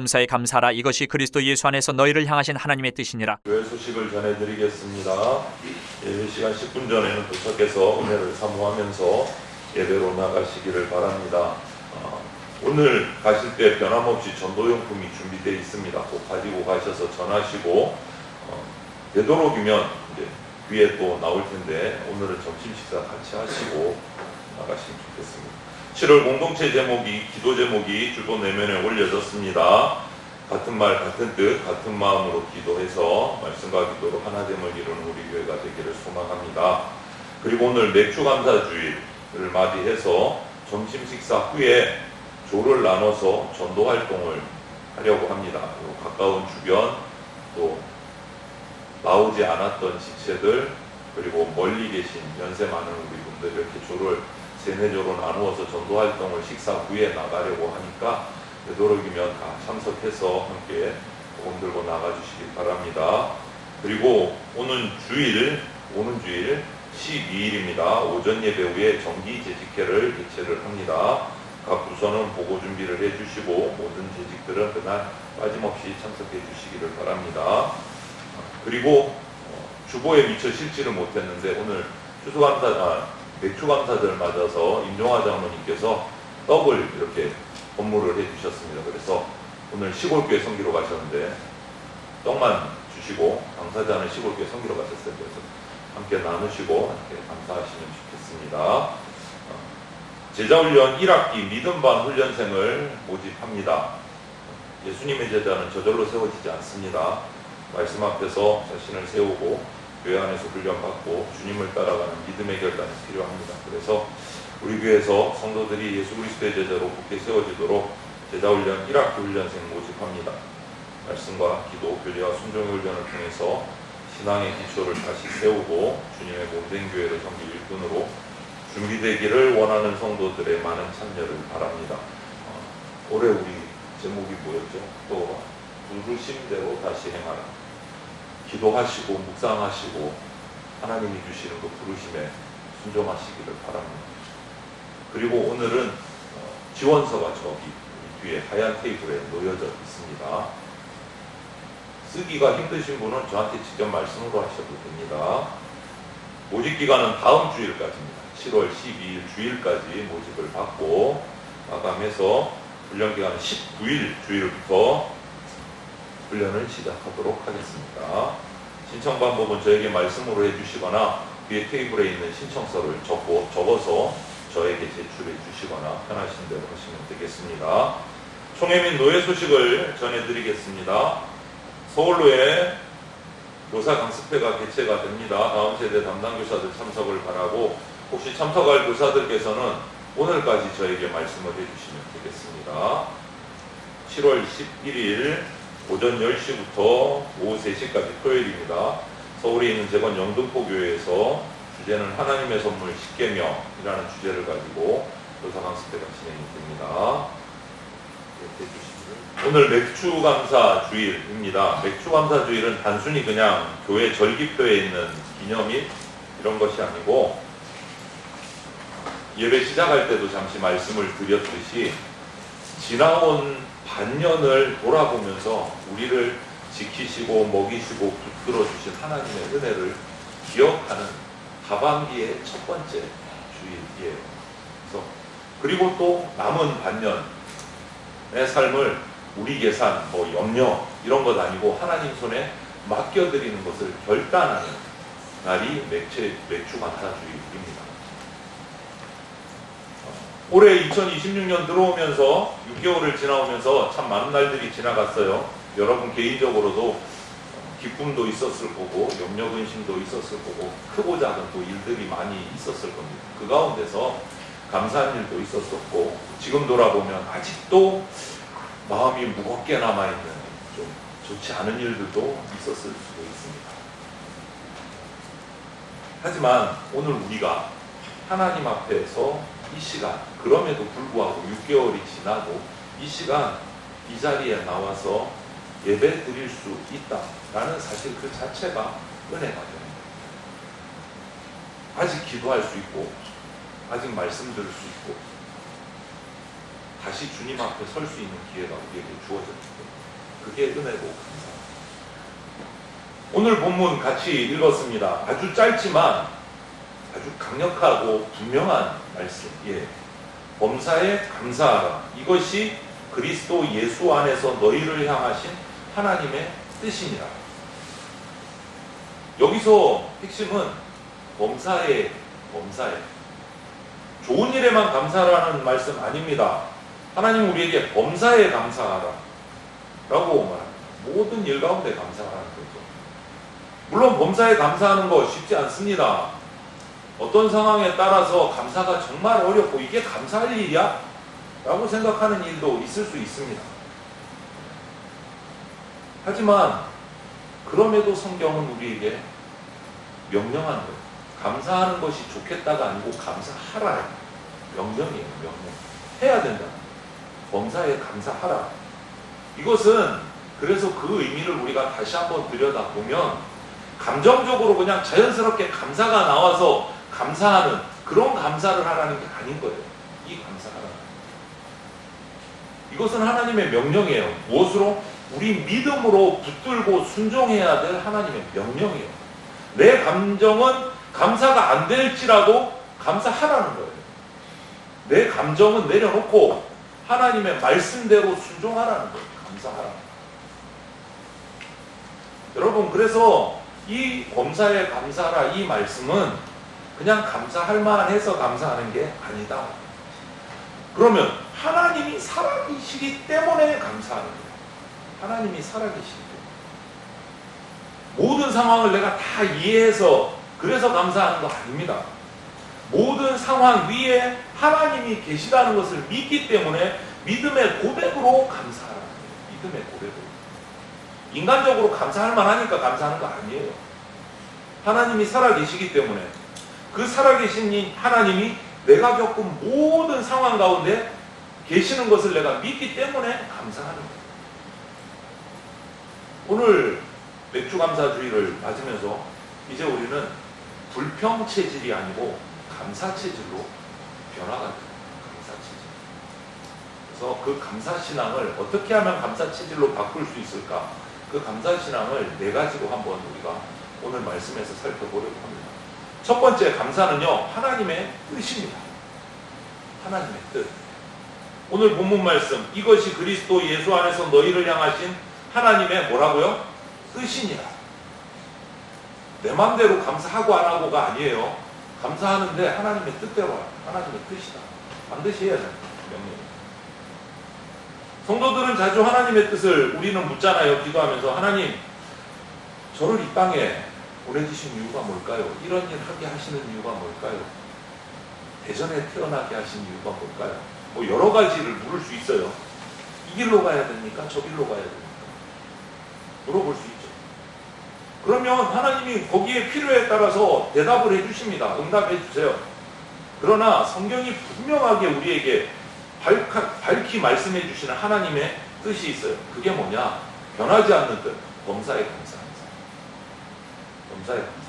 범사에 감사하라. 이것이 그리스도 예수 안에서 너희를 향하신 하나님의 뜻이니라. 교회 소식을 전해드리겠습니다. 예배 시간 10분 전에는 도착해서 은혜를 사모하면서 예배로 나가시기를 바랍니다. 오늘 가실 때 변함없이 전도용품이 준비되어 있습니다. 꼭 가지고 가셔서 전하시고 되도록이면 이제 뒤에 또 나올 텐데 오늘은 점심 식사 같이 하시고 나가시면 좋겠습니다. 7월 공동체 제목이 기도 제목이 주보 내면에 올려졌습니다. 같은 말 같은 뜻 같은 마음으로 기도해서 말씀과 기도로 하나됨을 이루는 우리 교회가 되기를 소망합니다. 그리고 오늘 맥주 감사주일을 맞이해서 점심 식사 후에 조를 나눠서 전도 활동을 하려고 합니다. 가까운 주변 또 나오지 않았던 지체들 그리고 멀리 계신 연세 많은 우리 분들 이렇게 조를 세네 조로 나누어서 전도 활동을 식사 후에 나가려고 하니까 되도록이면 다 참석해서 함께 복음 들고 나가주시기 바랍니다. 그리고 오는 주일 12일입니다. 오전 예배 후에 정기 재직회를 개최를 합니다. 각 부서는 보고 준비를 해주시고 모든 재직들은 그날 빠짐없이 참석해 주시기를 바랍니다. 그리고 주보에 미처 실지를 못했는데 오늘 맥주 감사절 맞아서 임종화 장로님께서 떡을 이렇게 선물을 해주셨습니다. 그래서 오늘 시골교회 선기로 가셨는데 떡만 주시고 당사자는 시골교회 선기로 가셨어요. 그래서 함께 나누시고 함께 감사하시면 좋겠습니다. 제자훈련 1학기 믿음반 훈련생을 모집합니다. 예수님의 제자는 저절로 세워지지 않습니다. 말씀 앞에서 자신을 세우고 교회 안에서 훈련받고 주님을 따라가는 믿음의 결단이 필요합니다. 그래서 우리 교회에서 성도들이 예수 그리스도의 제자로 굳게 세워지도록 제자훈련 1학기 훈련생 모집합니다. 말씀과 기도, 교제와 순종의 훈련을 통해서 신앙의 기초를 다시 세우고 주님의 몸된 교회를 섬길 일꾼으로 준비되기를 원하는 성도들의 많은 참여를 바랍니다. 올해 우리 제목이 뭐였죠? 또 부르심대로 다시 행하라. 기도하시고 묵상하시고 하나님이 주시는 그 부르심에 순종하시기를 바랍니다. 그리고 오늘은 지원서가 저기 뒤에 하얀 테이블에 놓여져 있습니다. 쓰기가 힘드신 분은 저한테 직접 말씀으로 하셔도 됩니다. 모집 기간은 다음 주일까지입니다. 7월 12일 주일까지 모집을 받고 마감해서 훈련 기간은 19일 주일부터 훈련을 시작하도록 하겠습니다. 신청 방법은 저에게 말씀으로 해주시거나 뒤에 테이블에 있는 신청서를 적어서 저에게 제출해 주시거나 편하신 대로 하시면 되겠습니다. 총회 및 노예 소식을 전해드리겠습니다. 서울로에 교사 강습회가 개최가 됩니다. 다음 세대 담당 교사들 참석을 바라고 혹시 참석할 교사들께서는 오늘까지 저에게 말씀을 해주시면 되겠습니다. 7월 11일 오전 10시부터 오후 3시까지 토요일입니다. 서울에 있는 재건 영등포교회에서 주제는 하나님의 선물 10계명이라는 주제를 가지고 교사 강습회가 진행이 됩니다. 오늘 맥주감사 주일입니다. 맥주감사 주일은 단순히 그냥 교회 절기표에 있는 기념일 이런 것이 아니고 예배 시작할 때도 잠시 말씀을 드렸듯이 지나온 반년을 돌아보면서 우리를 지키시고 먹이시고 붙들어 주신 하나님의 은혜를 기억하는 하반기의 첫 번째 주일이에요. 그리고 또 남은 반년의 삶을 우리 계산, 염려 이런 것 아니고 하나님 손에 맡겨드리는 것을 결단하는 날이 맥주 감사주일입니다. 올해 2026년 들어오면서 6개월을 지나오면서 참 많은 날들이 지나갔어요. 여러분 개인적으로도 기쁨도 있었을 거고 염려 근심도 있었을 거고 크고 작은 또 일들이 많이 있었을 겁니다. 그 가운데서 감사한 일도 있었었고 지금 돌아보면 아직도 마음이 무겁게 남아있는 좀 좋지 않은 일들도 있었을 수도 있습니다. 하지만 오늘 우리가 하나님 앞에서 이 시간, 그럼에도 불구하고 6개월이 지나도 이 시간, 이 자리에 나와서 예배 드릴 수 있다라는 사실 그 자체가 은혜가 됩니다. 아직 기도할 수 있고, 아직 말씀 들을 수 있고, 다시 주님 앞에 설 수 있는 기회가 우리에게 주어졌는데 그게 은혜고 감사합니다. 오늘 본문 같이 읽었습니다. 아주 짧지만 아주 강력하고 분명한 말씀. 범사에 감사하라. 이것이 그리스도 예수 안에서 너희를 향하신 하나님의 뜻이니라. 여기서 핵심은 범사에 좋은 일에만 감사하라는 말씀 아닙니다. 하나님 우리에게 범사에 감사하라 라고 말합니다. 모든 일 가운데 감사하라는 거죠. 물론 범사에 감사하는 거 쉽지 않습니다. 어떤 상황에 따라서 감사가 정말 어렵고 이게 감사할 일이야? 라고 생각하는 일도 있을 수 있습니다. 하지만 그럼에도 성경은 우리에게 명령하는 거예요. 감사하는 것이 좋겠다가 아니고 감사하라. 명령이에요. 명령. 해야 된다. 범사에 감사하라. 이것은 그래서 그 의미를 우리가 다시 한번 들여다보면 감정적으로 그냥 자연스럽게 감사가 나와서 감사하는 그런 감사를 하라는 게 아닌 거예요. 이 감사하라. 이것은 하나님의 명령이에요. 무엇으로? 우리 믿음으로 붙들고 순종해야 될 하나님의 명령이에요. 내 감정은 감사가 안 될지라도 감사하라는 거예요. 내 감정은 내려놓고 하나님의 말씀대로 순종하라는 거예요. 감사하라. 여러분, 그래서 이 범사에 감사하라 이 말씀은 그냥 감사할 만해서 감사하는 게 아니다. 그러면 하나님이 살아계시기 때문에 감사하는 거예요. 하나님이 살아계시기 때문에. 모든 상황을 내가 다 이해해서 그래서 감사하는 거 아닙니다. 모든 상황 위에 하나님이 계시다는 것을 믿기 때문에 믿음의 고백으로 감사하라는 거예요. 믿음의 고백으로. 인간적으로 감사할 만하니까 감사하는 거 아니에요. 하나님이 살아계시기 때문에 그 살아계신 하나님이 내가 겪은 모든 상황 가운데 계시는 것을 내가 믿기 때문에 감사하는 거예요. 오늘 맥주 감사주의를 맞으면서 이제 우리는 불평 체질이 아니고 감사 체질로 변화가 돼요. 감사 체질. 그래서 그 감사 신앙을 어떻게 하면 감사 체질로 바꿀 수 있을까? 그 감사 신앙을 네 가지로 한번 우리가 오늘 말씀에서 살펴보려고 합니다. 첫 번째 감사는요, 하나님의 뜻입니다. 하나님의 뜻. 오늘 본문 말씀, 이것이 그리스도 예수 안에서 너희를 향하신 하나님의 뭐라고요? 뜻이니라. 내 마음대로 감사하고 안 하고가 아니에요. 감사하는데 하나님의 뜻대로 하나님의 뜻이다. 반드시 해야 됩니다. 명령. 성도들은 자주 하나님의 뜻을 우리는 묻잖아요. 기도하면서 하나님, 저를 이 땅에 보내주신 이유가 뭘까요? 이런 일 하게 하시는 이유가 뭘까요? 대전에 태어나게 하신 이유가 뭘까요? 뭐 여러 가지를 물을 수 있어요. 이 길로 가야 됩니까? 저 길로 가야 됩니까? 물어볼 수 있죠. 그러면 하나님이 거기에 필요에 따라서 대답을 해주십니다. 응답해 주세요. 그러나 성경이 분명하게 우리에게 밝히 말씀해 주시는 하나님의 뜻이 있어요. 그게 뭐냐? 변하지 않는 뜻. 범사에 감사합니다. 범사에 감사합니다.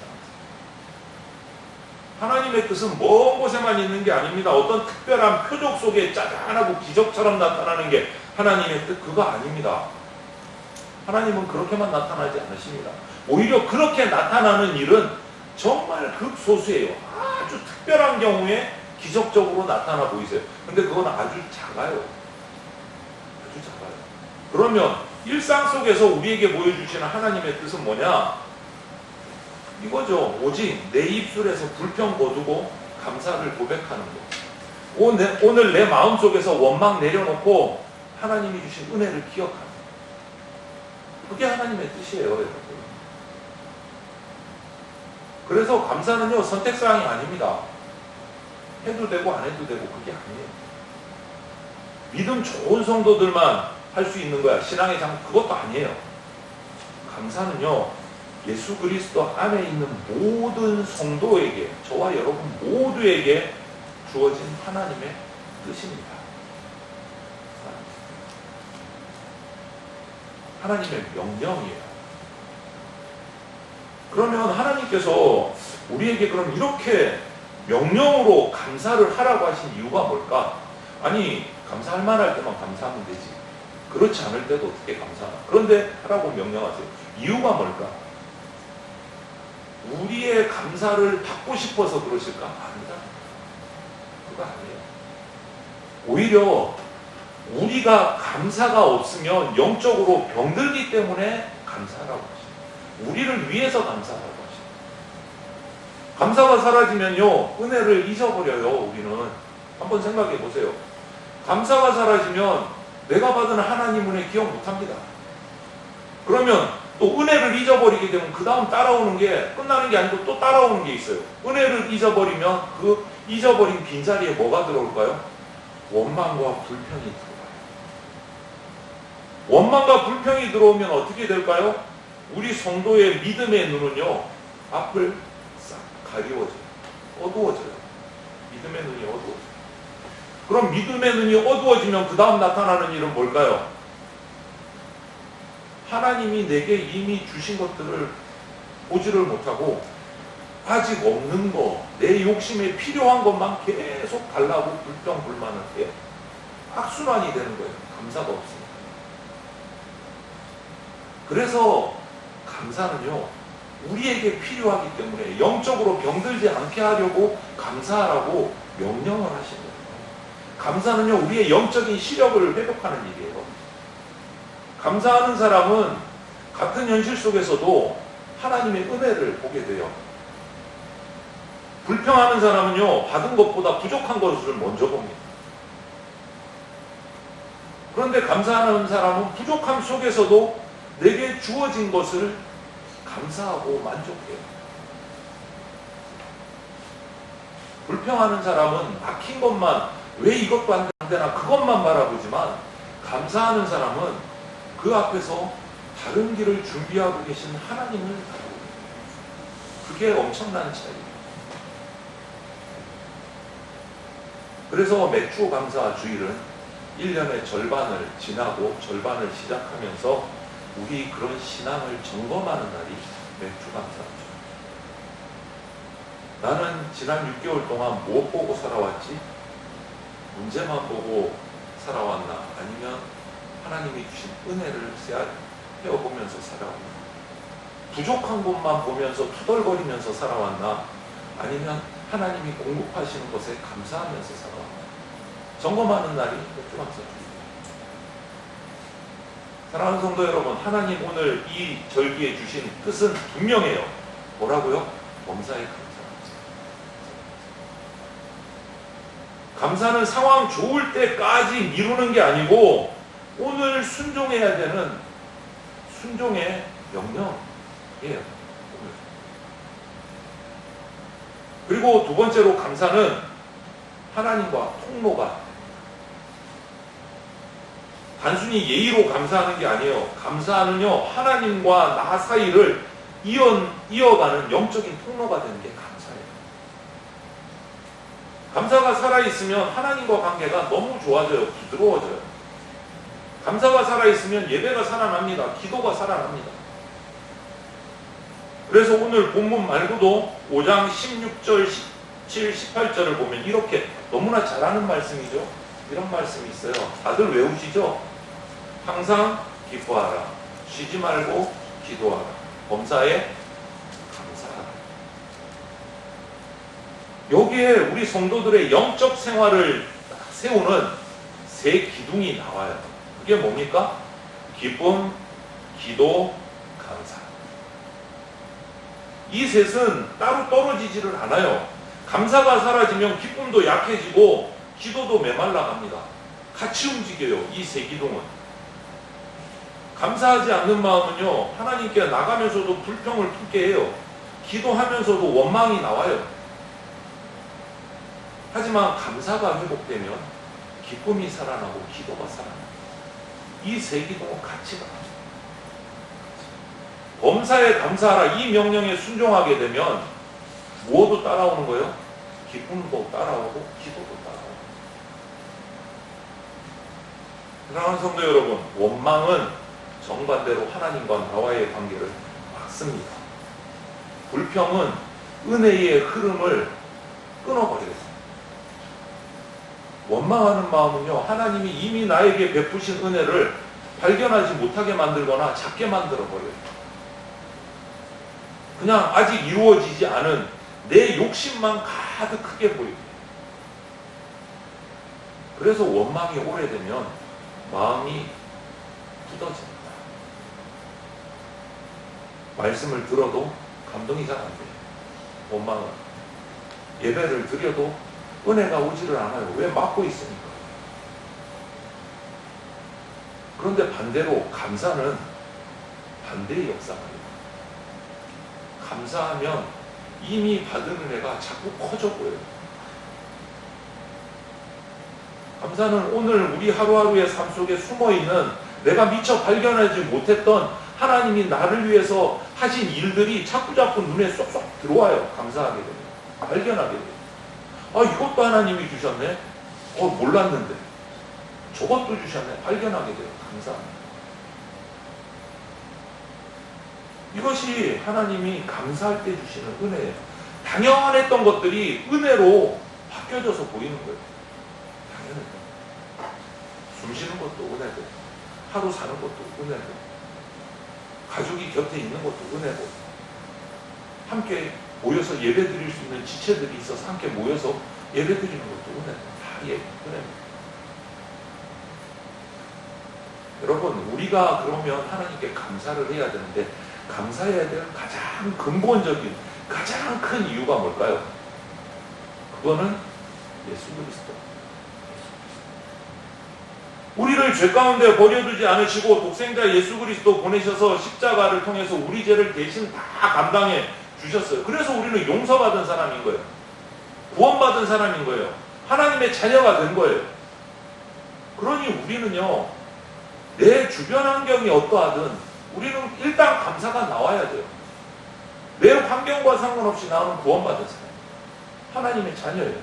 하나님의 뜻은 먼 곳에만 있는 게 아닙니다. 어떤 특별한 표적 속에 짜잔하고 기적처럼 나타나는 게 하나님의 뜻, 그거 아닙니다. 하나님은 그렇게만 나타나지 않으십니다. 오히려 그렇게 나타나는 일은 정말 극소수예요. 아주 특별한 경우에 기적적으로 나타나 보이세요. 근데 그건 아주 작아요. 아주 작아요. 그러면 일상 속에서 우리에게 보여주시는 하나님의 뜻은 뭐냐? 이거죠. 오직 내 입술에서 불평 거두고 감사를 고백하는 것. 오늘 내 마음속에서 원망 내려놓고 하나님이 주신 은혜를 기억하는 것. 그게 하나님의 뜻이에요, 여러분. 그래서 감사는요, 선택사항이 아닙니다. 해도 되고 안 해도 되고 그게 아니에요. 믿음 좋은 성도들만 할 수 있는 거야. 신앙의 그것도 아니에요. 감사는요, 예수 그리스도 안에 있는 모든 성도에게, 저와 여러분 모두에게 주어진 하나님의 뜻입니다. 하나님의 명령이에요. 그러면 하나님께서 우리에게 그럼 이렇게 명령으로 감사를 하라고 하신 이유가 뭘까? 아니, 감사할 만할 때만 감사하면 되지. 그렇지 않을 때도 어떻게 감사하나. 그런데 하라고 명령하세요. 이유가 뭘까? 우리의 감사를 받고 싶어서 그러실까? 아니다. 그거 아니에요. 오히려 우리가 감사가 없으면 영적으로 병들기 때문에 감사하라고 하십니다. 우리를 위해서 감사하라고 하십니다. 감사가 사라지면요, 은혜를 잊어버려요. 우리는 한번 생각해 보세요. 감사가 사라지면 내가 받은 하나님 은혜 기억 못합니다. 그러면 또 은혜를 잊어버리게 되면 그 다음 따라오는 게 끝나는 게 아니고 또 따라오는 게 있어요. 은혜를 잊어버리면 그 잊어버린 빈자리에 뭐가 들어올까요? 원망과 불평이 들어와요. 원망과 불평이 들어오면 어떻게 될까요? 우리 성도의 믿음의 눈은요, 앞을 싹 가리워져요. 어두워져요. 믿음의 눈이 어두워져요. 그럼 믿음의 눈이 어두워지면 그 다음 나타나는 일은 뭘까요? 하나님이 내게 이미 주신 것들을 보지를 못하고 아직 없는 거, 내 욕심에 필요한 것만 계속 달라고 불평, 불만을 해요. 악순환이 되는 거예요. 감사가 없으니까. 그래서 감사는요, 우리에게 필요하기 때문에 영적으로 병들지 않게 하려고 감사하라고 명령을 하신 거예요. 감사는요, 우리의 영적인 시력을 회복하는 일이에요. 감사하는 사람은 같은 현실 속에서도 하나님의 은혜를 보게 돼요. 불평하는 사람은요, 받은 것보다 부족한 것을 먼저 봅니다. 그런데 감사하는 사람은 부족함 속에서도 내게 주어진 것을 감사하고 만족해요. 불평하는 사람은 막힌 것만, 왜 이것도 안 되나 그것만 바라보지만, 감사하는 사람은 그 앞에서 다른 길을 준비하고 계신 하나님을 바라보고 있어요. 그게 엄청난 차이예요. 그래서 매주 감사 주일은 1년의 절반을 지나고 절반을 시작하면서 우리 그런 신앙을 점검하는 날이 매주 감사 주일. 나는 지난 6개월 동안 무엇 보고 살아왔지? 문제만 보고 살아왔나? 아니면 하나님이 주신 은혜를 헤어보면서 살아왔나? 부족한 것만 보면서 투덜거리면서 살아왔나? 아니면 하나님이 공급하시는 것에 감사하면서 살아왔나? 점검하는 날이 매주 감사 주일입니다. 사랑하는 성도 여러분, 하나님 오늘 이 절기에 주신 뜻은 분명해요. 뭐라고요? 범사에 감사합니다. 감사는 상황 좋을 때까지 미루는 게 아니고 오늘 순종해야 되는 순종의 명령이에요. 그리고 두 번째로 감사는 하나님과 통로가, 단순히 예의로 감사하는 게 아니에요. 감사는요, 하나님과 나 사이를 이어가는 영적인 통로가 되는 게 감사예요. 감사가 살아있으면 하나님과 관계가 너무 좋아져요. 부드러워져요. 감사가 살아있으면 예배가 살아납니다. 기도가 살아납니다. 그래서 오늘 본문 말고도 5장 16절, 17, 18절을 보면 이렇게 너무나 잘 아는 말씀이죠. 이런 말씀이 있어요. 다들 외우시죠? 항상 기뻐하라. 쉬지 말고 기도하라. 범사에 감사하라. 여기에 우리 성도들의 영적 생활을 세우는 세 기둥이 나와요. 그게 뭡니까? 기쁨, 기도, 감사. 이 셋은 따로 떨어지지를 않아요. 감사가 사라지면 기쁨도 약해지고 기도도 메말라갑니다. 같이 움직여요. 이 세 기둥은. 감사하지 않는 마음은요, 하나님께 나가면서도 불평을 품게 해요. 기도하면서도 원망이 나와요. 하지만 감사가 회복되면 기쁨이 살아나고 기도가 살아나요. 이 세 기둥은 같이 나가요. 범사에 감사하라, 이 명령에 순종하게 되면 무엇도 따라오는 거예요? 기쁨도 따라오고 기도도 따라오고. 사랑하는 성도 여러분, 원망은 정반대로 하나님과 나와의 관계를 막습니다. 불평은 은혜의 흐름을 끊어버리겠습니다. 원망하는 마음은요, 하나님이 이미 나에게 베푸신 은혜를 발견하지 못하게 만들거나 작게 만들어버려요. 그냥 아직 이루어지지 않은 내 욕심만 가득 크게 보여요. 그래서 원망이 오래되면 마음이 굳어집니다. 말씀을 들어도 감동이 잘 안 돼요. 원망은. 예배를 드려도 은혜가 오지를 않아요. 왜? 막고 있으니까. 그런데 반대로 감사는 반대의 역사가 해요. 감사하면 이미 받은 은혜가 자꾸 커져 보여요. 감사는 오늘 우리 하루하루의 삶 속에 숨어있는 내가 미처 발견하지 못했던 하나님이 나를 위해서 하신 일들이 자꾸자꾸 눈에 쏙쏙 들어와요. 감사하게 되면. 발견하게 돼요. 아, 이것도 하나님이 주셨네. 몰랐는데. 저것도 주셨네. 발견하게 돼요. 감사합니다. 이것이 하나님이 감사할 때 주시는 은혜예요. 당연했던 것들이 은혜로 바뀌어져서 보이는 거예요. 당연했던 것. 숨 쉬는 것도 은혜고, 하루 사는 것도 은혜고, 가족이 곁에 있는 것도 은혜고, 함께 모여서 예배 드릴 수 있는 지체들이 있어서 함께 모여서 예배 드리는 것도 은혜고, 다 은혜입니다. 여러분, 우리가 그러면 하나님께 감사를 해야 되는데, 감사해야 될 가장 근본적인, 가장 큰 이유가 뭘까요? 그거는 예수 그리스도. 우리를 죄 가운데 버려두지 않으시고 독생자 예수 그리스도 보내셔서 십자가를 통해서 우리 죄를 대신 다 감당해 주셨어요. 그래서 우리는 용서받은 사람인 거예요. 구원받은 사람인 거예요. 하나님의 자녀가 된 거예요. 그러니 우리는요, 내 주변 환경이 어떠하든 우리는 일단 감사가 나와야 돼요. 내 환경과 상관없이 나오는 구원받은 사람, 하나님의 자녀예요.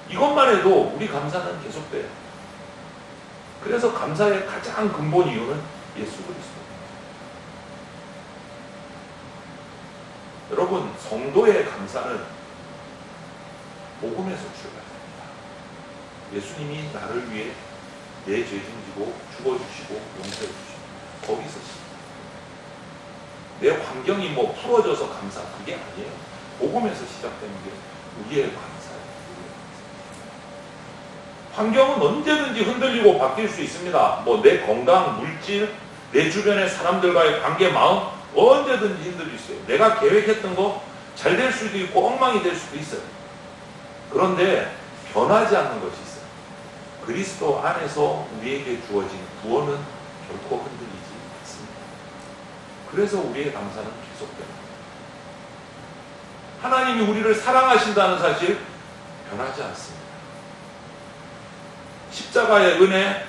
이것만 해도 우리 감사는 계속돼요. 그래서 감사의 가장 근본 이유는 예수 그리스도. 여러분, 성도의 감사는 복음에서 출발합니다. 예수님이 나를 위해 내 죄 짐지고 죽어주시고 용서해 주시고 거기서 시작. 내 환경이 풀어져서 감사, 그게 아니에요. 복음에서 시작되는 게 우리의 감사예요. 환경은 언제든지 흔들리고 바뀔 수 있습니다. 내 건강, 물질, 내 주변의 사람들과의 관계, 마음 언제든지 흔들릴 수 있어요. 내가 계획했던 거 잘 될 수도 있고 엉망이 될 수도 있어요. 그런데 변하지 않는 것이 있어요. 그리스도 안에서 우리에게 주어진 구원은 결코 흔들리지 않습니다. 그래서 우리의 감사는 계속됩니다. 하나님이 우리를 사랑하신다는 사실 변하지 않습니다. 십자가의 은혜,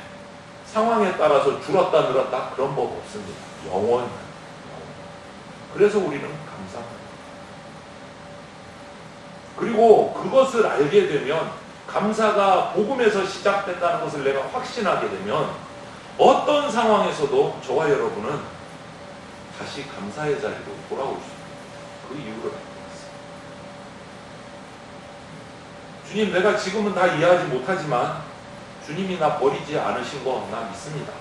상황에 따라서 줄었다 늘었다 그런 법 없습니다. 영원. 그래서 우리는 감사합니다. 그리고 그것을 알게 되면, 감사가 복음에서 시작됐다는 것을 내가 확신하게 되면 어떤 상황에서도 저와 여러분은 다시 감사의 자리로 돌아올 수 있습니다. 그 이유를 알고 있습니다. 주님, 내가 지금은 다 이해하지 못하지만 주님이 나 버리지 않으신 거 나 믿습니다.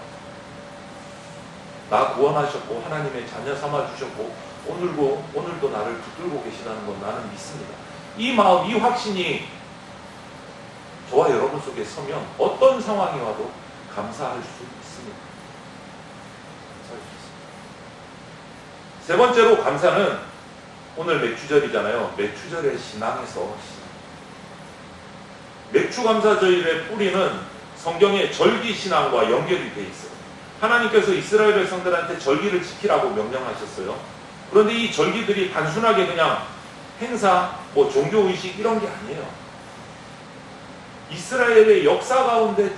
나 구원하셨고 하나님의 자녀 삼아 주셨고 오늘도 나를 붙들고 계시다는 건 나는 믿습니다. 이 마음, 이 확신이 저와 여러분 속에 서면 어떤 상황이 와도 감사할 수 있습니다. 감사할 수 있습니다. 세 번째로 감사는 오늘 맥주절이잖아요. 맥주절의 신앙에서 맥주감사절의 뿌리는 성경의 절기신앙과 연결이 되어 있어요. 하나님께서 이스라엘 백성들한테 절기를 지키라고 명령하셨어요. 그런데 이 절기들이 단순하게 그냥 행사, 종교의식 이런 게 아니에요. 이스라엘의 역사 가운데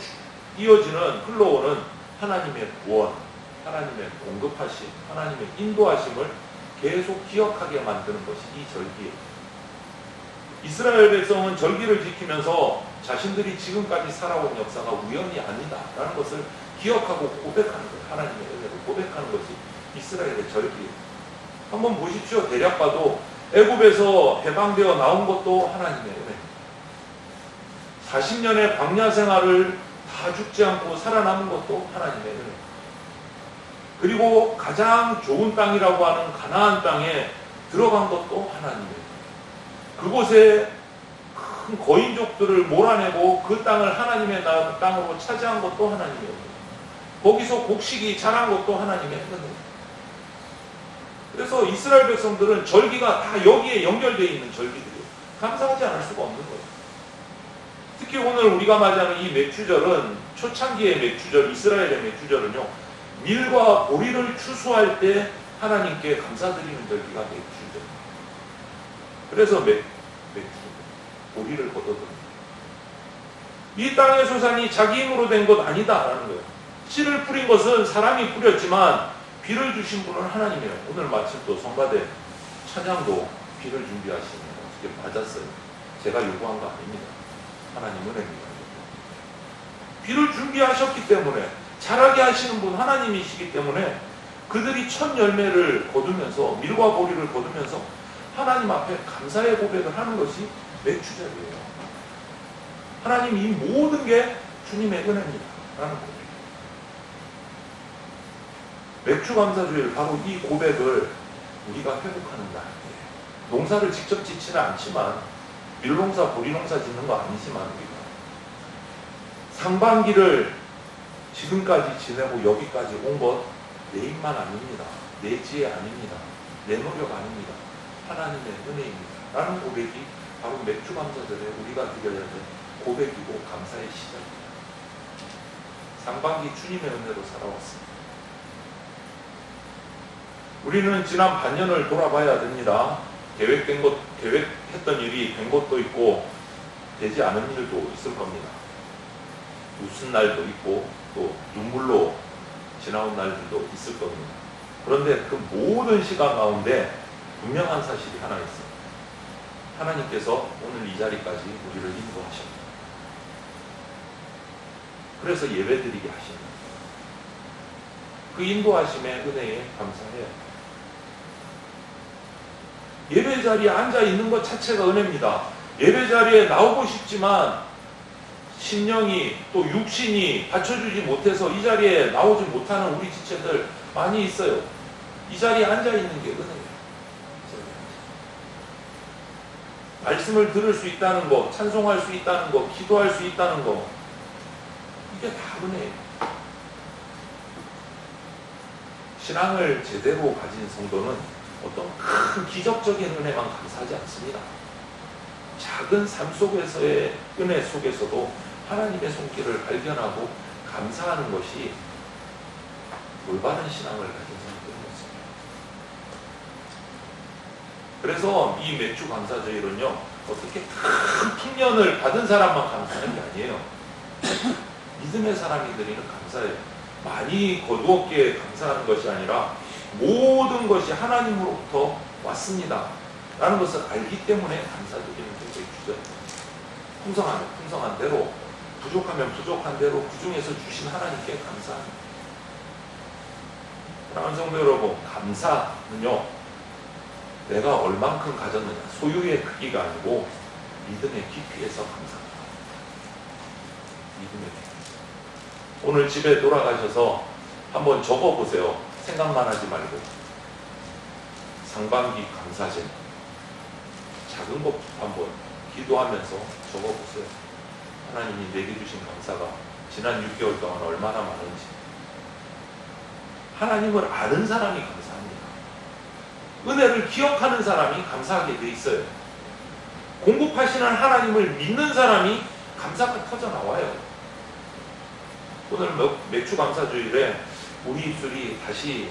이어지는 흘러오는 하나님의 구원, 하나님의 공급하심, 하나님의 인도하심을 계속 기억하게 만드는 것이 이 절기예요. 이스라엘 백성은 절기를 지키면서 자신들이 지금까지 살아온 역사가 우연이 아니다 라는 것을 기억하고 고백하는 거예요. 하나님의 은혜를 고백하는 것이 이스라엘의 절기예요. 한번 보십시오. 대략 봐도 애굽에서 해방되어 나온 것도 하나님의 은혜입니다. 40년의 광야 생활을 다 죽지 않고 살아남은 것도 하나님의 은혜. 그리고 가장 좋은 땅이라고 하는 가나안 땅에 들어간 것도 하나님의 은혜. 그곳에 큰 거인족들을 몰아내고 그 땅을 하나님의 땅으로 차지한 것도 하나님의 은혜. 거기서 곡식이 자란 것도 하나님의 은혜. 그래서 이스라엘 백성들은 절기가 다 여기에 연결되어 있는 절기들이에요. 감사하지 않을 수가 없는 거예요. 특히 오늘 우리가 맞이하는 이 맥주절은 초창기의 맥주절, 이스라엘의 맥주절은요, 밀과 보리를 추수할 때 하나님께 감사드리는 절기가 맥주절. 그래서 맥주, 보리를 거둬듭니다. 이 땅의 소산이 자기 힘으로 된 것 아니다라는 거예요. 씨를 뿌린 것은 사람이 뿌렸지만 비를 주신 분은 하나님이에요. 오늘 마침 또 성가대 찬양도 비를 준비하시는 어떻게 맞았어요. 제가 요구한 거 아닙니다. 하나님 은혜입니다. 비를 준비하셨기 때문에 자라게 하시는 분 하나님이시기 때문에 그들이 첫 열매를 거두면서 밀과 보리를 거두면서 하나님 앞에 감사의 고백을 하는 것이 맥주절이에요. 하나님 이 모든 게 주님의 은혜입니다. 라는 고백. 맥주 감사주일 바로 이 고백을 우리가 회복하는 날이에요. 농사를 직접 짓지는 않지만 밀농사, 보리농사 짓는 거 아니지만 우리가 상반기를 지금까지 지내고 여기까지 온 것 내 힘만 아닙니다. 내 지혜 아닙니다. 내 노력 아닙니다. 하나님의 은혜입니다. 라는 고백이 바로 맥주 감사절에 우리가 드려야 될 고백이고 감사의 시작입니다. 상반기 주님의 은혜로 살아왔습니다. 우리는 지난 반년을 돌아봐야 됩니다. 계획했던 일이 된 것도 있고 되지 않은 일도 있을 겁니다. 웃은 날도 있고 또 눈물로 지나온 날들도 있을 겁니다. 그런데 그 모든 시간 가운데 분명한 사실이 하나 있습니다. 하나님께서 오늘 이 자리까지 우리를 인도하셨습니다. 그래서 예배드리게 하십니다. 그 인도하심의 은혜에 감사해요. 예배 자리에 앉아 있는 것 자체가 은혜입니다. 예배 자리에 나오고 싶지만 심령이 또 육신이 받쳐주지 못해서 이 자리에 나오지 못하는 우리 지체들 많이 있어요. 이 자리에 앉아 있는 게 은혜예요. 말씀을 들을 수 있다는 거, 찬송할 수 있다는 거, 기도할 수 있다는 거, 이게 다 은혜예요. 신앙을 제대로 가진 성도는 어떤 큰 기적적인 은혜만 감사하지 않습니다. 작은 삶 속에서의 은혜 속에서도 하나님의 손길을 발견하고 감사하는 것이 올바른 신앙을 가진 사람들의 모습입니다. 그래서 이 맥주 감사절은요, 어떻게 큰 풍년을 받은 사람만 감사하는 게 아니에요. 믿음의 사람이 드리는 감사예요. 많이 거두었기에 감사하는 것이 아니라 모든 것이 하나님으로부터 왔습니다. 라는 것을 알기 때문에 감사드리는 게 맥주죠. 풍성하면 풍성한 대로, 부족하면 부족한 대로 그 중에서 주신 하나님께 감사합니다. 사랑하는 성도 여러분, 감사는요, 내가 얼만큼 가졌느냐, 소유의 크기가 아니고 믿음의 깊이에서 감사합니다. 믿음의 깊이. 오늘 집에 돌아가셔서 한번 적어보세요. 생각만 하지 말고. 상반기 감사제. 작은 것 한번 기도하면서 적어보세요. 하나님이 내게 주신 감사가 지난 6개월 동안 얼마나 많은지. 하나님을 아는 사람이 감사합니다. 은혜를 기억하는 사람이 감사하게 돼 있어요. 공급하시는 하나님을 믿는 사람이 감사가 터져 나와요. 오늘 맥주 감사주일에 우리 입술이 다시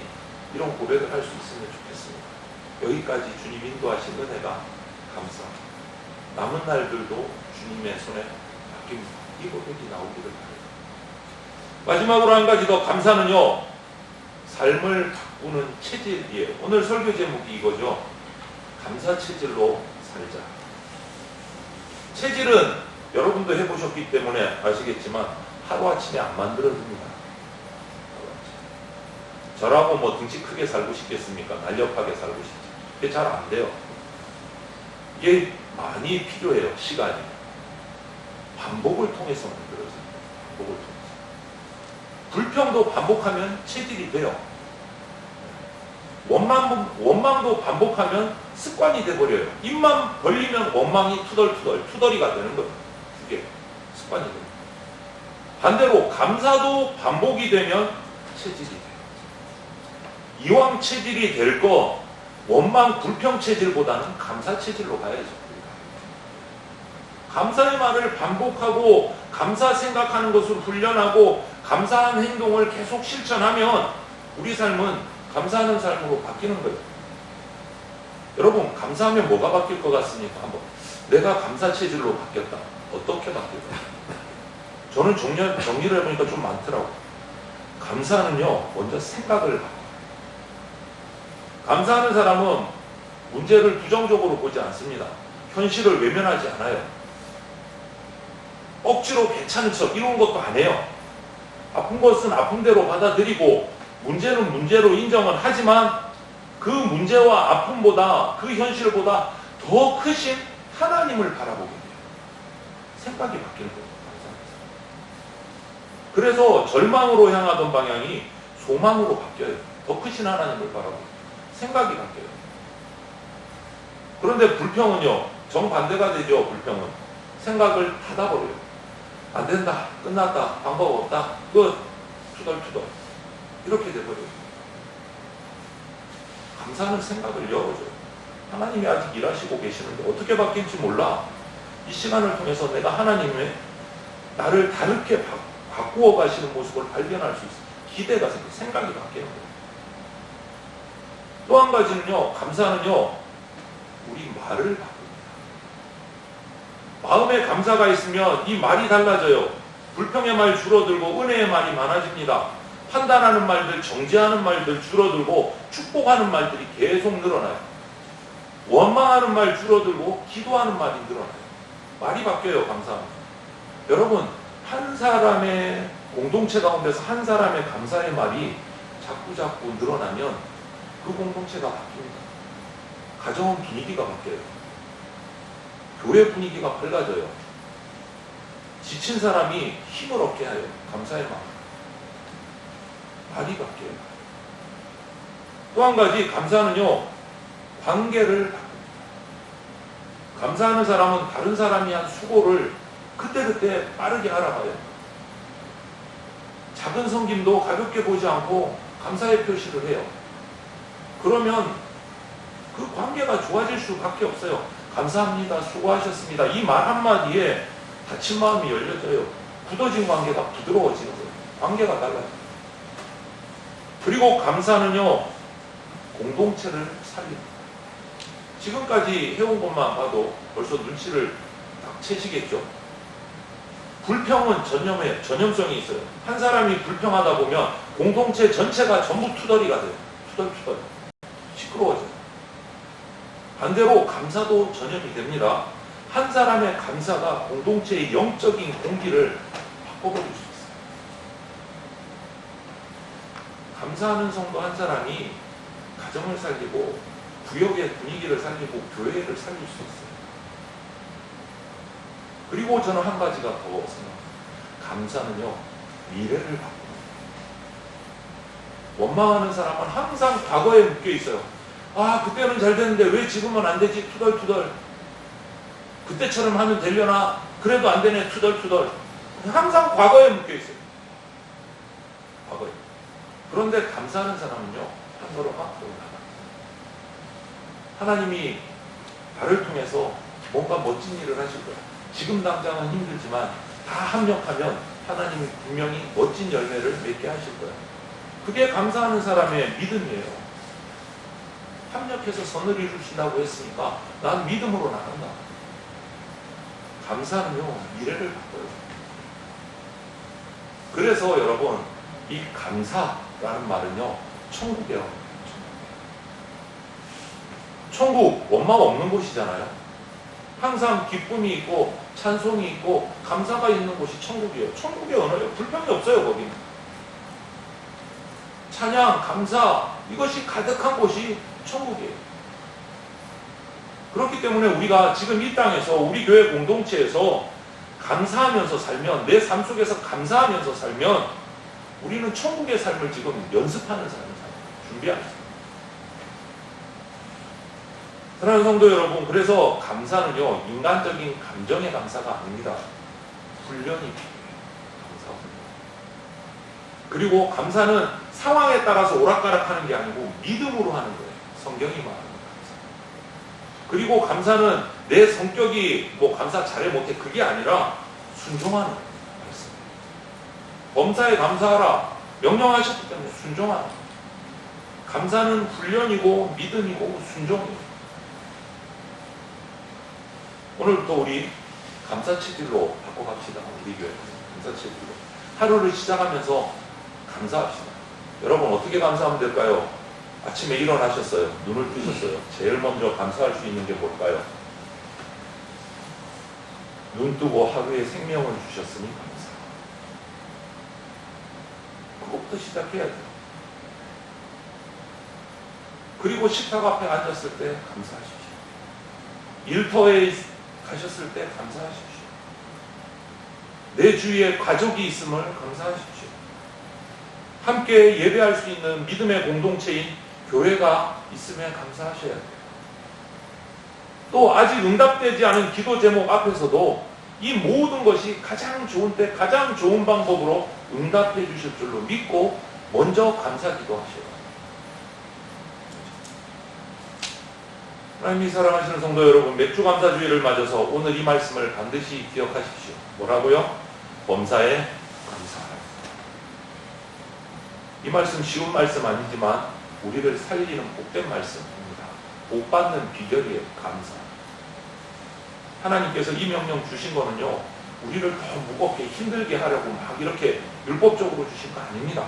이런 고백을 할 수 있으면 좋겠습니다. 여기까지 주님 인도하신 은혜가 감사합니다. 남은 날들도 주님의 손에 맡깁니다. 이 고백이 나오기를 바랍니다. 마지막으로 한 가지 더, 감사는요, 삶을 바꾸는 체질이에요. 오늘 설교 제목이 이거죠. 감사 체질로 살자. 체질은 여러분도 해보셨기 때문에 아시겠지만 하루아침에 안 만들어집니다. 저라고 뭐 등치 크게 살고 싶겠습니까? 날렵하게 살고 싶지. 그게 잘 안 돼요. 이게 많이 필요해요. 시간이. 반복을 통해서 만들어져요. 반복을 통해서. 불평도 반복하면 체질이 돼요. 원망도 반복하면 습관이 돼버려요. 입만 벌리면 원망이 투덜투덜이가 되는 거예요. 그게 습관이 돼요. 반대로 감사도 반복이 되면 체질이 돼요. 이왕 체질이 될 거 원망 불평 체질보다는 감사 체질로 가야죠. 감사의 말을 반복하고 감사 생각하는 것을 훈련하고 감사한 행동을 계속 실천하면 우리 삶은 감사하는 삶으로 바뀌는 거예요. 여러분, 감사하면 뭐가 바뀔 것 같습니까? 한번 내가 감사 체질로 바뀌었다. 어떻게 바뀔까? 저는 정리를 해보니까 좀 많더라고요. 감사는요, 먼저 생각을 바꿔요. 감사하는 사람은 문제를 부정적으로 보지 않습니다. 현실을 외면하지 않아요. 억지로 괜찮은 척 이런 것도 안 해요. 아픈 것은 아픈 대로 받아들이고 문제는 문제로 인정은 하지만 그 문제와 아픔보다 그 현실보다 더 크신 하나님을 바라보게 돼요. 생각이 바뀌는 거예요. 그래서 절망으로 향하던 방향이 소망으로 바뀌어요. 더 크신 하나님을 바라보고 생각이 바뀌어요. 그런데 불평은요, 정반대가 되죠. 불평은 생각을 닫아버려요. 안 된다, 끝났다, 방법 없다, 끝, 투덜투덜 이렇게 돼버려요. 감사는 생각을 열어줘요. 하나님이 아직 일하시고 계시는데 어떻게 바뀔지 몰라. 이 시간을 통해서 내가 하나님의 나를 다르게 바꾸어 가시는 모습을 발견할 수 있어요. 기대가 생겨요. 생각이 바뀌는 거예요. 또 한 가지는요, 감사는요, 우리 말을 바꿉니다. 마음에 감사가 있으면 이 말이 달라져요. 불평의 말 줄어들고 은혜의 말이 많아집니다. 판단하는 말들, 정죄하는 말들 줄어들고 축복하는 말들이 계속 늘어나요. 원망하는 말 줄어들고 기도하는 말이 늘어나요. 말이 바뀌어요. 감사하면. 여러분, 한 사람의 공동체 가운데서 한 사람의 감사의 말이 자꾸 늘어나면 그 공동체가 바뀝니다. 가정은 분위기가 바뀌어요. 교회 분위기가 밝아져요. 지친 사람이 힘을 얻게 하여 감사의 마음. 말이 바뀌어요. 또 한 가지, 감사는요, 관계를 바꿉니다. 감사하는 사람은 다른 사람이 한 수고를 그때그때 빠르게 알아봐요. 작은 섬김도 가볍게 보지 않고 감사의 표시를 해요. 그러면 그 관계가 좋아질 수밖에 없어요. 감사합니다. 수고하셨습니다. 이 말 한마디에 다친 마음이 열려져요. 굳어진 관계가 부드러워지는 거예요. 관계가 달라요. 그리고 감사는요, 공동체를 살립니다. 지금까지 해온 것만 봐도 벌써 눈치를 딱 채시겠죠. 불평은 전염성이 있어요. 한 사람이 불평하다 보면 공동체 전체가 전부 투덜이가 돼요. 투덜투덜. 시끄러워져요. 반대로 감사도 전염이 됩니다. 한 사람의 감사가 공동체의 영적인 공기를 바꿔버릴 수 있어요. 감사하는 성도 한 사람이 가정을 살리고 구역의 분위기를 살리고 교회를 살릴 수 있어요. 그리고 저는 한 가지가 더 생각합니다. 감사는요, 미래를 바꿉니다. 원망하는 사람은 항상 과거에 묶여 있어요. 아, 그때는 잘 됐는데 왜 지금은 안 되지? 투덜투덜. 그때처럼 하면 되려나? 그래도 안 되네. 투덜투덜. 항상 과거에 묶여 있어요. 과거에. 그런데 감사하는 사람은요, 한 걸음 앞으로 나가요. 하나님이 나를 통해서 뭔가 멋진 일을 하실 거예요. 지금 당장은 힘들지만 다 합력하면 하나님이 분명히 멋진 열매를 맺게 하실 거예요. 그게 감사하는 사람의 믿음이에요. 합력해서 선을 이루신다고 했으니까 난 믿음으로 나간다. 감사는요, 미래를 바꿔요. 그래서 여러분, 이 감사라는 말은요, 천국이에요. 천국, 원망 없는 곳이잖아요. 항상 기쁨이 있고 찬송이 있고 감사가 있는 곳이 천국이에요. 천국의 언어예요. 불평이 없어요. 거기는. 찬양, 감사, 이것이 가득한 곳이 천국이에요. 그렇기 때문에 우리가 지금 이 땅에서 우리 교회 공동체에서 감사하면서 살면, 내 삶 속에서 감사하면서 살면 우리는 천국의 삶을 지금 연습하는 삶을 살아요. 준비하는 삶. 사랑하는 성도 여러분, 그래서 감사는요, 인간적인 감정의 감사가 아닙니다. 훈련이 필요해요. 감사 훈련. 그리고 감사는 상황에 따라서 오락가락하는 게 아니고 믿음으로 하는 거예요. 성경이 말하는 감사. 그리고 감사는 내 성격이 뭐 감사 잘해 못해 그게 아니라 순종하는 말씀. 범사에 감사하라 명령하셨기 때문에 순종하는. 감사는 훈련이고 믿음이고 순종이에요. 오늘부터 우리 감사 체질로 바꿔갑시다. 우리 교회 감사 체질로 하루를 시작하면서 감사합시다. 여러분 어떻게 감사하면 될까요? 아침에 일어나셨어요. 눈을 뜨셨어요. 제일 먼저 감사할 수 있는 게 뭘까요? 눈 뜨고 하루에 생명을 주셨으니 감사. 그것부터 시작해야 돼요. 그리고 식탁 앞에 앉았을 때 감사하십시오. 일터에 가셨을 때 감사하십시오. 내 주위에 가족이 있음을 감사하십시오. 함께 예배할 수 있는 믿음의 공동체인 교회가 있으면 감사하셔야 돼요. 또 아직 응답되지 않은 기도 제목 앞에서도 이 모든 것이 가장 좋은 때 가장 좋은 방법으로 응답해 주실 줄로 믿고 먼저 감사 기도하셔야 돼요. 하나님이 사랑하시는 성도 여러분, 맥주 감사주의를 맞아서 오늘 이 말씀을 반드시 기억하십시오. 뭐라고요? 범사에 감사하라. 이 말씀 쉬운 말씀 아니지만 우리를 살리는 복된 말씀입니다. 복 받는 비결이에요. 감사. 하나님께서 이 명령 주신 거는요, 우리를 더 무겁게 힘들게 하려고 막 이렇게 율법적으로 주신 거 아닙니다.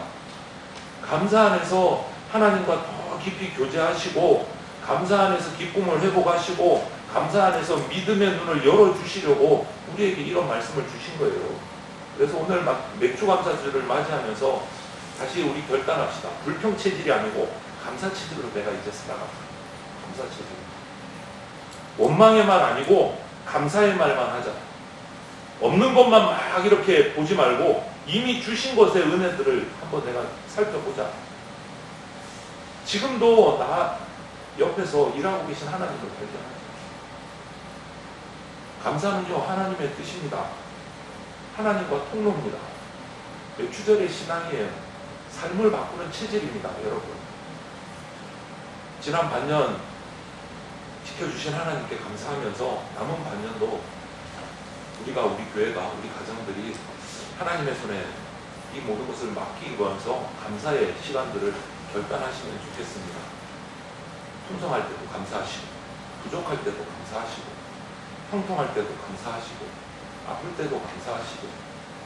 감사 안에서 하나님과 더 깊이 교제하시고, 감사 안에서 기쁨을 회복하시고, 감사 안에서 믿음의 눈을 열어주시려고 우리에게 이런 말씀을 주신 거예요. 그래서 오늘 막 맥주 감사주를 맞이하면서 다시 우리 결단합시다. 불평 체질이 아니고 감사 체질로 내가 이제 살아갑니다. 감사 체질. 원망의 말 아니고 감사의 말만 하자. 없는 것만 막 이렇게 보지 말고 이미 주신 것의 은혜들을 한번 내가 살펴보자. 지금도 나 옆에서 일하고 계신 하나님을 발견하자. 감사는요, 하나님의 뜻입니다. 하나님과 통로입니다. 맥주절의 신앙이에요. 삶을 바꾸는 체질입니다, 여러분. 지난 반년 지켜주신 하나님께 감사하면서 남은 반년도 우리 교회가, 우리 가정들이 하나님의 손에 이 모든 것을 맡기면서 감사의 시간들을 결단하시면 좋겠습니다. 풍성할 때도 감사하시고, 부족할 때도 감사하시고, 형통할 때도 감사하시고, 아플 때도 감사하시고,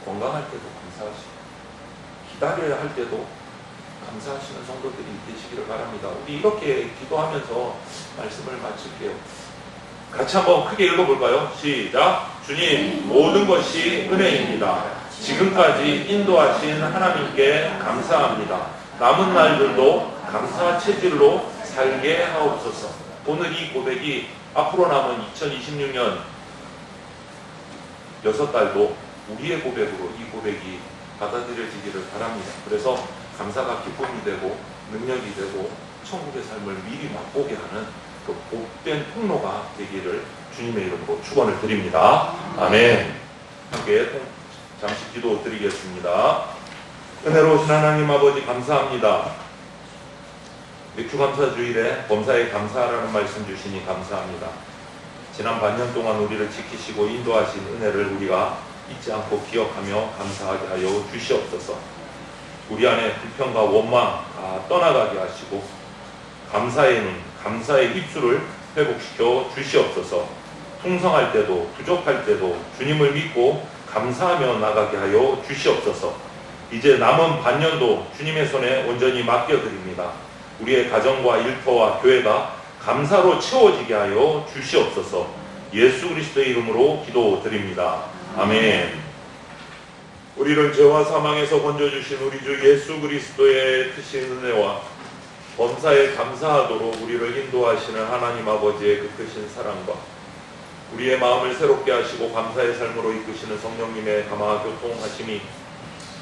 건강할 때도 감사하시고, 기다려야 할 때도 감사하시는 성도들이 되시기를 바랍니다. 우리 이렇게 기도하면서 말씀을 마칠게요. 같이 한번 크게 읽어볼까요? 시작! 주님, 모든 것이 은혜입니다. 지금까지 인도하신 하나님께 감사합니다. 남은 날들도 감사 체질로 살게 하옵소서. 오늘 이 고백이 앞으로 남은 2026년 6달도 우리의 고백으로 이 고백이 받아들여지기를 바랍니다. 그래서 감사가 기쁨이 되고 능력이 되고 천국의 삶을 미리 맛보게 하는 그 복된 통로가 되기를 주님의 이름으로 축원을 드립니다. 아멘. 함께 잠시 기도 드리겠습니다. 은혜로우신 하나님 아버지 감사합니다. 맥주감사주일에 범사에 감사하라는 말씀 주시니 감사합니다. 지난 반년 동안 우리를 지키시고 인도하신 은혜를 우리가 잊지 않고 기억하며 감사하게 하여 주시옵소서. 우리 안에 불평과 원망 다 떠나가게 하시고 감사의 눈, 감사의 입술을 회복시켜 주시옵소서. 풍성할 때도 부족할 때도 주님을 믿고 감사하며 나가게 하여 주시옵소서. 이제 남은 반년도 주님의 손에 온전히 맡겨드립니다. 우리의 가정과 일터와 교회가 감사로 채워지게 하여 주시옵소서. 예수 그리스도의 이름으로 기도드립니다. 아멘. 우리를 죄와 사망에서 건져주신 우리 주 예수 그리스도의 크신 은혜와 범사에 감사하도록 우리를 인도하시는 하나님 아버지의 그 크신 사랑과 우리의 마음을 새롭게 하시고 감사의 삶으로 이끄시는 성령님의 감화 교통하심이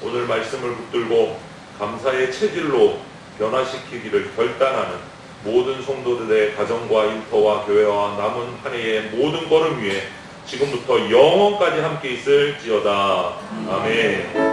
오늘 말씀을 붙들고 감사의 체질로 변화시키기를 결단하는 모든 성도들의 가정과 일터와 교회와 남은 한 해의 모든 걸음 위에 지금부터 영원까지 함께 있을지어다. 아멘.